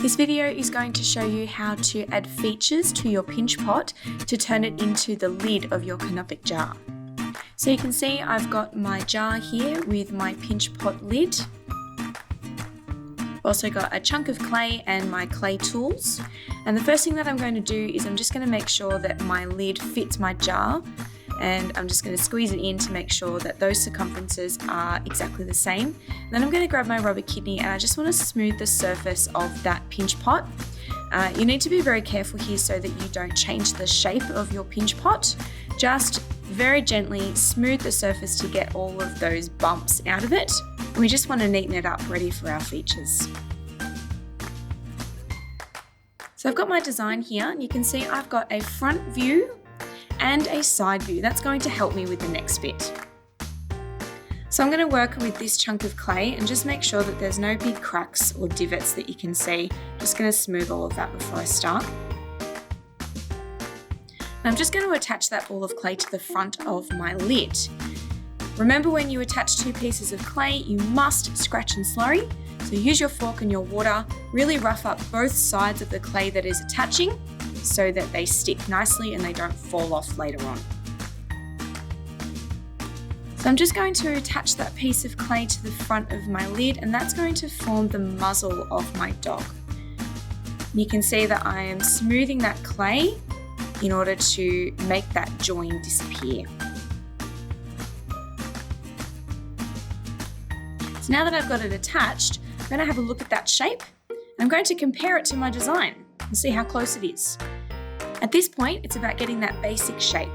This video is going to show you how to add features to your pinch pot to turn it into the lid of your Canopic jar. So you can see I've got my jar here with my pinch pot lid. I've also got a chunk of clay and my clay tools. And the first thing that I'm going to do is I'm just going to make sure that my lid fits my jar. And I'm just going to squeeze it in to make sure that those circumferences are exactly the same. Then I'm going to grab my rubber kidney and I just want to smooth the surface of that pinch pot. You need to be very careful here so that you don't change the shape of your pinch pot. Just very gently smooth the surface to get all of those bumps out of it. And we just want to neaten it up, ready for our features. So I've got my design here and you can see I've got a front view and a side view. That's going to help me with the next bit. So I'm going to work with this chunk of clay and just make sure that there's no big cracks or divots that you can see. Just going to smooth all of that before I start. I'm just going to attach that ball of clay to the front of my lid. Remember, when you attach two pieces of clay, you must scratch and slurry. So use your fork and your water, really rough up both sides of the clay that is attaching so that they stick nicely and they don't fall off later on. So I'm just going to attach that piece of clay to the front of my lid, and that's going to form the muzzle of my dog. You can see that I am smoothing that clay in order to make that join disappear. So now that I've got it attached, I'm going to have a look at that shape. I'm going to compare it to my design and see how close it is. At this point, it's about getting that basic shape.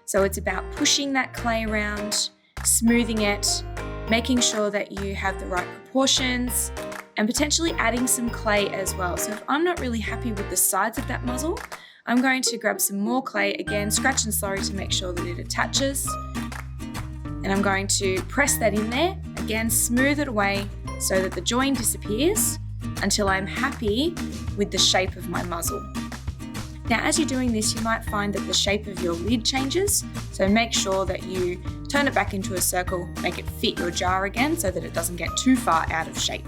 So it's about pushing that clay around, smoothing it, making sure that you have the right proportions, and potentially adding some clay as well. So if I'm not really happy with the sides of that muzzle, I'm going to grab some more clay, again, scratch and slurry to make sure that it attaches. And I'm going to press that in there, again, smooth it away so that the join disappears until I'm happy with the shape of my muzzle. Now, as you're doing this, you might find that the shape of your lid changes, so make sure that you turn it back into a circle, make it fit your jar again so that it doesn't get too far out of shape.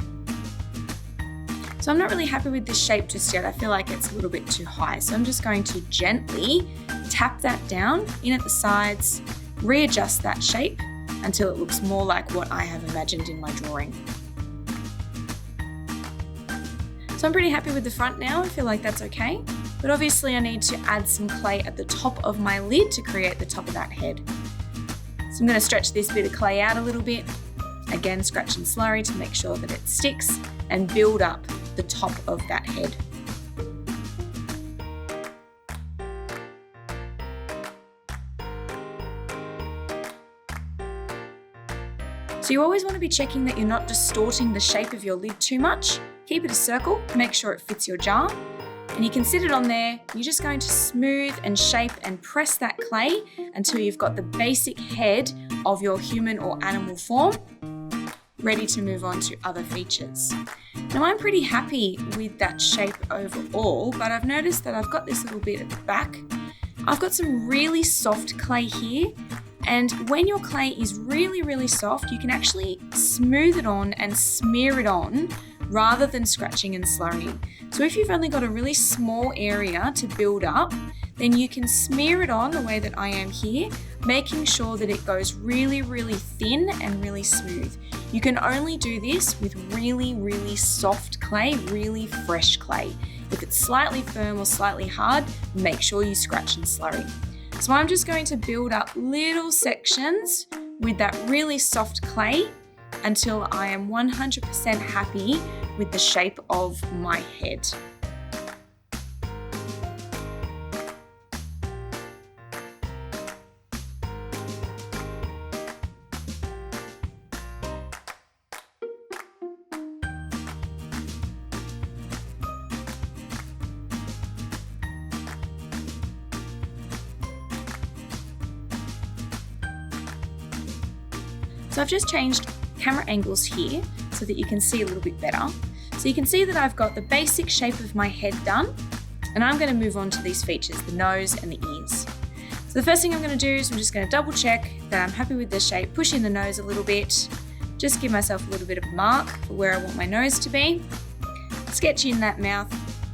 So I'm not really happy with this shape just yet. I feel like it's a little bit too high, so I'm just going to gently tap that down in at the sides, readjust that shape until it looks more like what I have imagined in my drawing. So I'm pretty happy with the front now. I feel like that's okay. But obviously I need to add some clay at the top of my lid to create the top of that head. So I'm going to stretch this bit of clay out a little bit. Again, scratch and slurry to make sure that it sticks and build up the top of that head. So you always want to be checking that you're not distorting the shape of your lid too much. Keep it a circle, make sure it fits your jar. And you can sit it on there. You're just going to smooth and shape and press that clay until you've got the basic head of your human or animal form, ready to move on to other features. Now, I'm pretty happy with that shape overall, but I've noticed that I've got this little bit at the back. I've got some really soft clay here, and when your clay is really, really soft, you can actually smooth it on and smear it on rather than scratching and slurrying. So if you've only got a really small area to build up, then you can smear it on the way that I am here, making sure that it goes really, really thin and really smooth. You can only do this with really, really soft clay, really fresh clay. If it's slightly firm or slightly hard, make sure you scratch and slurry. So I'm just going to build up little sections with that really soft clay until I am 100% happy with the shape of my head. So I've just changed camera angles here so that you can see a little bit better. So you can see that I've got the basic shape of my head done, and I'm going to move on to these features, the nose and the ears. So the first thing I'm going to do is I'm just going to double check that I'm happy with the shape, push in the nose a little bit, just give myself a little bit of a mark for where I want my nose to be. sketch in that mouth,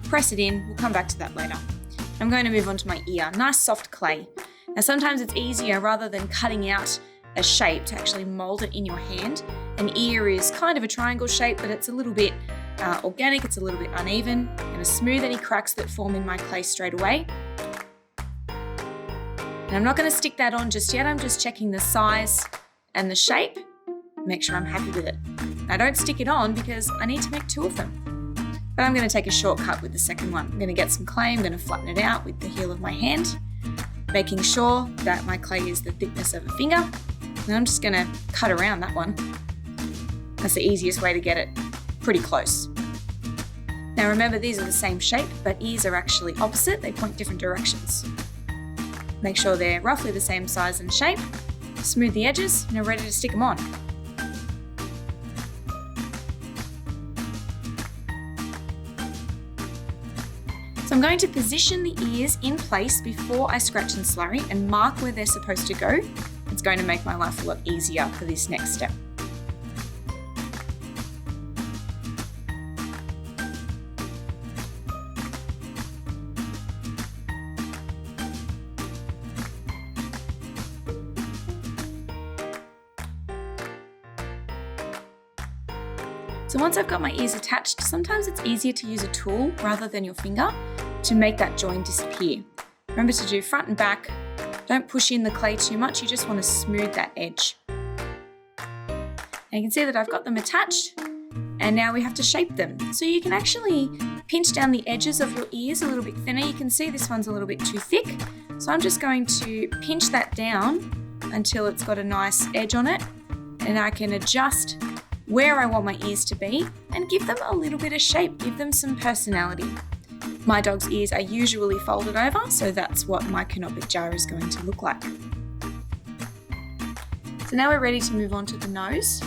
press it in. We'll come back to that later. I'm going to move on to my ear. Nice soft clay. Now sometimes it's easier, rather than cutting out a shape, to actually mold it in your hand. An ear is kind of a triangle shape, but it's a little bit organic, it's a little bit uneven. I'm going to smooth any cracks that form in my clay straight away. And I'm not going to stick that on just yet, I'm just checking the size and the shape, make sure I'm happy with it. I don't stick it on because I need to make 2 of them. But I'm going to take a shortcut with the second one. I'm going to get some clay, I'm going to flatten it out with the heel of my hand, making sure that my clay is the thickness of a finger. And I'm just going to cut around that one. That's the easiest way to get it pretty close. Now remember, these are the same shape, but ears are actually opposite. They point different directions. Make sure they're roughly the same size and shape. Smooth the edges, and you're ready to stick them on. So I'm going to position the ears in place before I scratch and slurry and mark where they're supposed to go. It's going to make my life a lot easier for this next step. So once I've got my ears attached, sometimes it's easier to use a tool rather than your finger to make that join disappear. Remember to do front and back. Don't push in the clay too much, you just want to smooth that edge. Now you can see that I've got them attached, and now we have to shape them. So you can actually pinch down the edges of your ears a little bit thinner. You can see this one's a little bit too thick. So I'm just going to pinch that down until it's got a nice edge on it, and I can adjust where I want my ears to be and give them a little bit of shape, give them some personality. My dog's ears are usually folded over, so that's what my Canopic jar is going to look like. So now we're ready to move on to the nose.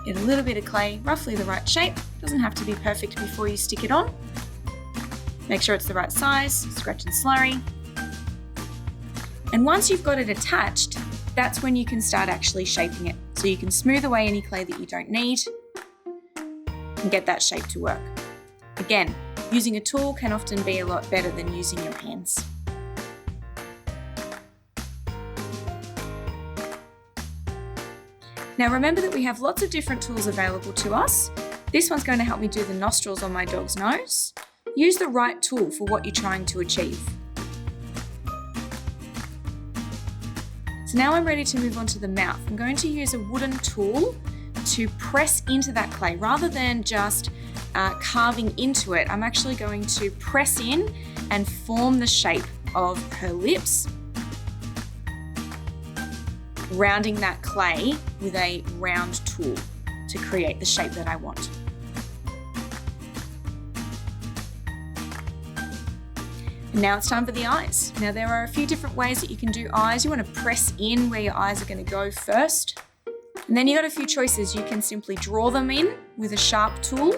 Get a little bit of clay, roughly the right shape. Doesn't have to be perfect before you stick it on. Make sure it's the right size, scratch and slurry. And once you've got it attached, that's when you can start actually shaping it. So you can smooth away any clay that you don't need and get that shape to work. Again, using a tool can often be a lot better than using your hands. Now remember that we have lots of different tools available to us. This one's going to help me do the nostrils on my dog's nose. Use the right tool for what you're trying to achieve. So now I'm ready to move on to the mouth. I'm going to use a wooden tool to press into that clay rather than just carving into it. I'm actually going to press in and form the shape of her lips, rounding that clay with a round tool to create the shape that I want. And now it's time for the eyes. Now there are a few different ways that you can do eyes. You want to press in where your eyes are going to go first. And then you've got a few choices. You can simply draw them in with a sharp tool.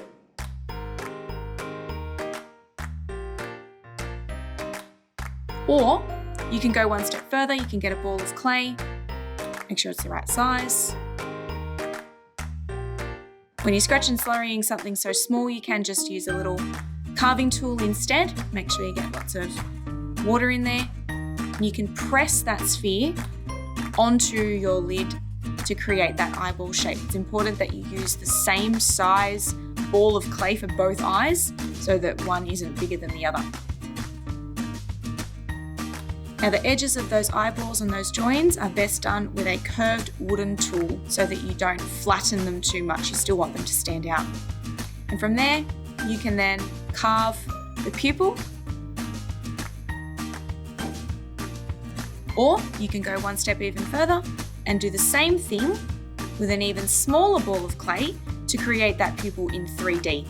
Or you can go one step further. You can get a ball of clay, make sure it's the right size. When you're scratch and slurrying something so small, you can just use a little carving tool instead. Make sure you get lots of water in there. And you can press that sphere onto your lid to create that eyeball shape. It's important that you use the same size ball of clay for both eyes so that one isn't bigger than the other. Now the edges of those eyeballs and those joins are best done with a curved wooden tool so that you don't flatten them too much. You still want them to stand out. And from there, you can then carve the pupil, or you can go one step even further and do the same thing with an even smaller ball of clay to create that pupil in 3D.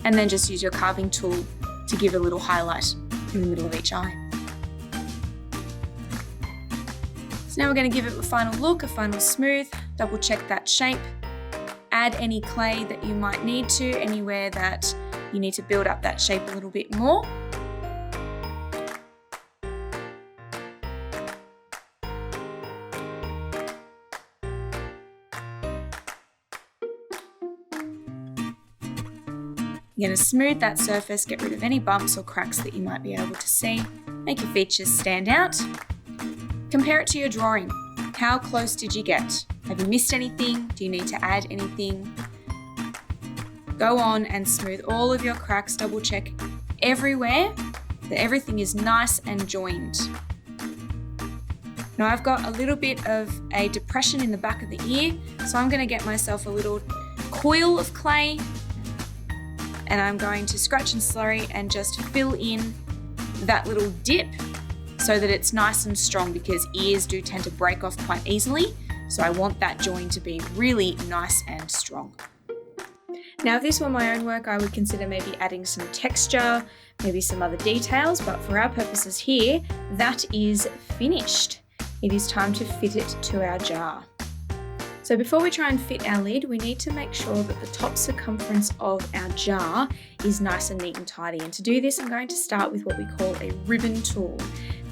And then just use your carving tool to give a little highlight in the middle of each eye. So now we're going to give it a final look, a final smooth, double check that shape, add any clay that you might need to, anywhere that you need to build up that shape a little bit more. You're going to smooth that surface, get rid of any bumps or cracks that you might be able to see, make your features stand out. Compare it to your drawing. How close did you get? Have you missed anything? Do you need to add anything? Go on and smooth all of your cracks, double check everywhere that everything is nice and joined. Now I've got a little bit of a depression in the back of the ear, so I'm going to get myself a little coil of clay and I'm going to scratch and slurry and just fill in that little dip so that it's nice and strong, because ears do tend to break off quite easily. So I want that join to be really nice and strong. Now, if this were my own work, I would consider maybe adding some texture, maybe some other details, but for our purposes here, that is finished. It is time to fit it to our jar. So before we try and fit our lid, we need to make sure that the top circumference of our jar is nice and neat and tidy. And to do this, I'm going to start with what we call a ribbon tool.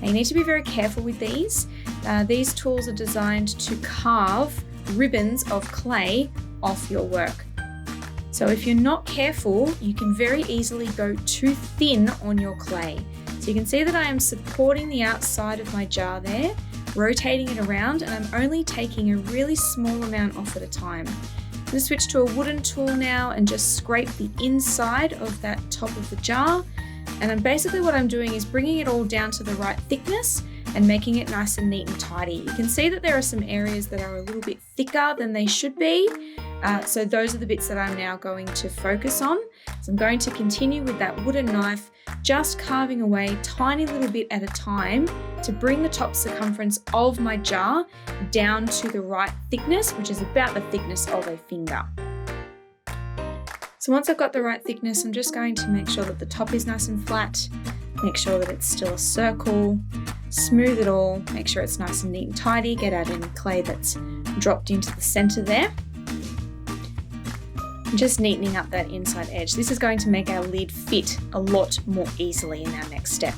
Now you need to be very careful with these. These tools are designed to carve ribbons of clay off your work. So if you're not careful, you can very easily go too thin on your clay. So you can see that I am supporting the outside of my jar there, rotating it around, and I'm only taking a really small amount off at a time. I'm going to switch to a wooden tool now and just scrape the inside of that top of the jar. And basically what I'm doing is bringing it all down to the right thickness and making it nice and neat and tidy. You can see that there are some areas that are a little bit thicker than they should be. So those are the bits that I'm now going to focus on. So I'm going to continue with that wooden knife, just carving away tiny little bit at a time to bring the top circumference of my jar down to the right thickness, which is about the thickness of a finger. So once I've got the right thickness, I'm just going to make sure that the top is nice and flat, make sure that it's still a circle, smooth it all, make sure it's nice and neat and tidy, get out any clay that's dropped into the center there. Just neatening up that inside edge. This is going to make our lid fit a lot more easily in our next step.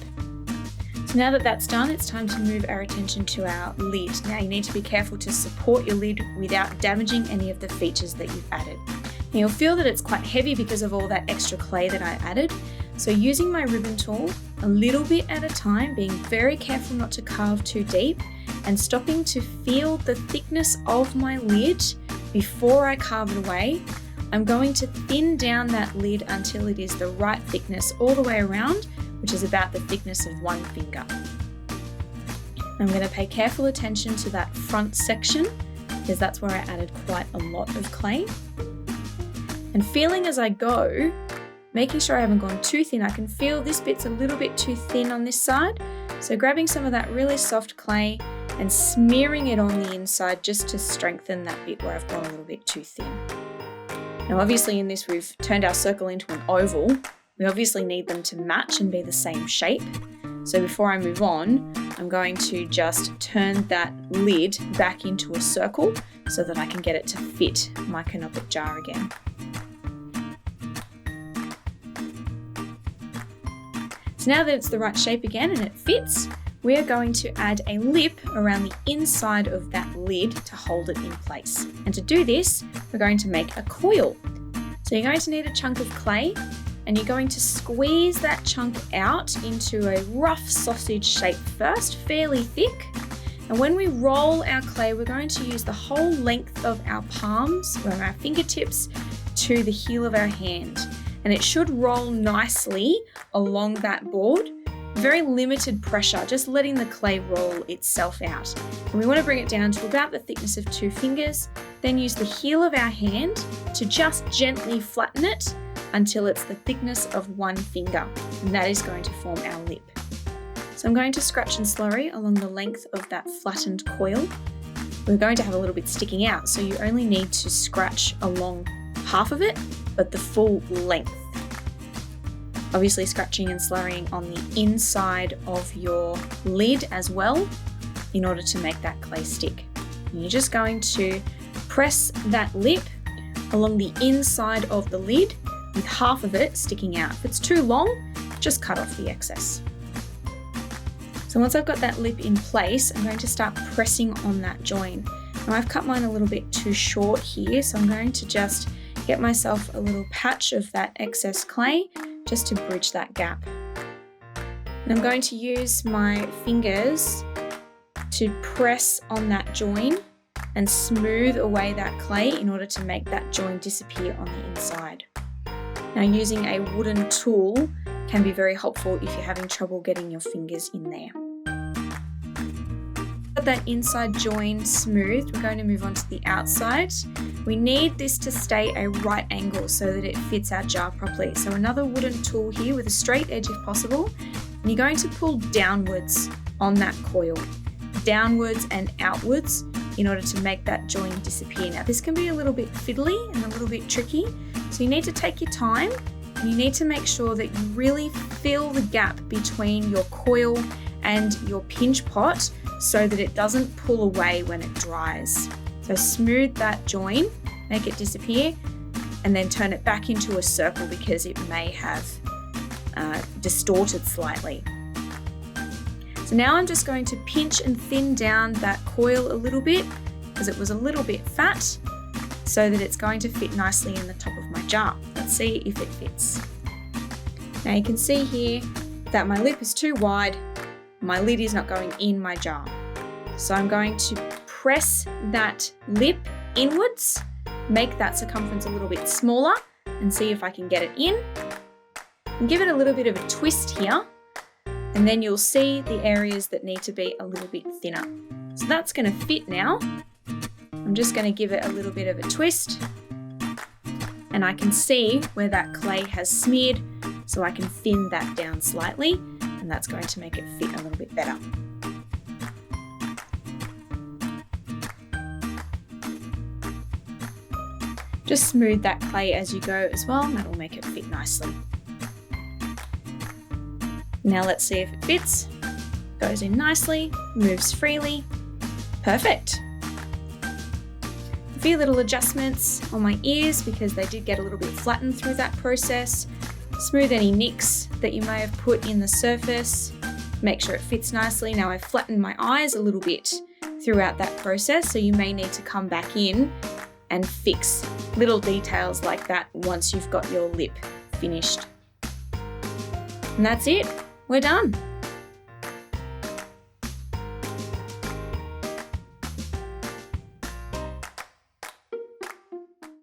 So now that that's done, it's time to move our attention to our lid. Now you need to be careful to support your lid without damaging any of the features that you've added. Now you'll feel that it's quite heavy because of all that extra clay that I added. So using my ribbon tool, a little bit at a time, being very careful not to carve too deep, and stopping to feel the thickness of my lid before I carve it away, I'm going to thin down that lid until it is the right thickness all the way around, which is about the thickness of one finger. I'm going to pay careful attention to that front section because that's where I added quite a lot of clay. And feeling as I go, making sure I haven't gone too thin. I can feel this bit's a little bit too thin on this side. So grabbing some of that really soft clay and smearing it on the inside just to strengthen that bit where I've gone a little bit too thin. Now obviously in this we've turned our circle into an oval. We obviously need them to match and be the same shape. So before I move on, I'm going to just turn that lid back into a circle so that I can get it to fit my Canopic jar again. So now that it's the right shape again and it fits, we are going to add a lip around the inside of that lid to hold it in place. And to do this, we're going to make a coil. So you're going to need a chunk of clay and you're going to squeeze that chunk out into a rough sausage shape first, fairly thick. And when we roll our clay, we're going to use the whole length of our palms, from our fingertips to the heel of our hand. And it should roll nicely along that board. Very limited pressure, just letting the clay roll itself out. And we want to bring it down to about the thickness of 2 fingers, then use the heel of our hand to just gently flatten it until it's the thickness of 1 finger. And that is going to form our lip. So I'm going to scratch and slurry along the length of that flattened coil. We're going to have a little bit sticking out, so you only need to scratch along half of it, but the full length. Obviously scratching and slurrying on the inside of your lid as well in order to make that clay stick. And you're just going to press that lip along the inside of the lid with half of it sticking out. If it's too long, just cut off the excess. So once I've got that lip in place, I'm going to start pressing on that join. Now I've cut mine a little bit too short here, so I'm going to just get myself a little patch of that excess clay just to bridge that gap. And I'm going to use my fingers to press on that join and smooth away that clay in order to make that join disappear on the inside. Now, using a wooden tool can be very helpful if you're having trouble getting your fingers in there. Got that inside join smooth, we're going to move on to the outside. We need this to stay a right angle so that it fits our jar properly. So another wooden tool here with a straight edge if possible, and you're going to pull downwards on that coil, downwards and outwards, in order to make that join disappear. Now, this can be a little bit fiddly and a little bit tricky, so you need to take your time and you need to make sure that you really fill the gap between your coil and your pinch pot so that it doesn't pull away when it dries. So smooth that join, make it disappear, and then turn it back into a circle because it may have distorted slightly. So now I'm just going to pinch and thin down that coil a little bit because it was a little bit fat, so that it's going to fit nicely in the top of my jar. Let's see if it fits. Now you can see here that my lip is too wide, my lid is not going in my jar. So I'm going to press that lip inwards, make that circumference a little bit smaller, and see if I can get it in. And give it a little bit of a twist here, and then you'll see the areas that need to be a little bit thinner. So that's going to fit now. I'm just going to give it a little bit of a twist, and I can see where that clay has smeared, so I can thin that down slightly, and that's going to make it fit a little bit better. Just smooth that clay as you go as well, and that'll make it fit nicely. Now let's see if it fits. Goes in nicely, moves freely. Perfect. A few little adjustments on my ears because they did get a little bit flattened through that process. Smooth any nicks that you may have put in the surface. Make sure it fits nicely. Now I've flattened my eyes a little bit throughout that process, so you may need to come back in and fix little details like that once you've got your lip finished. And that's it. We're done.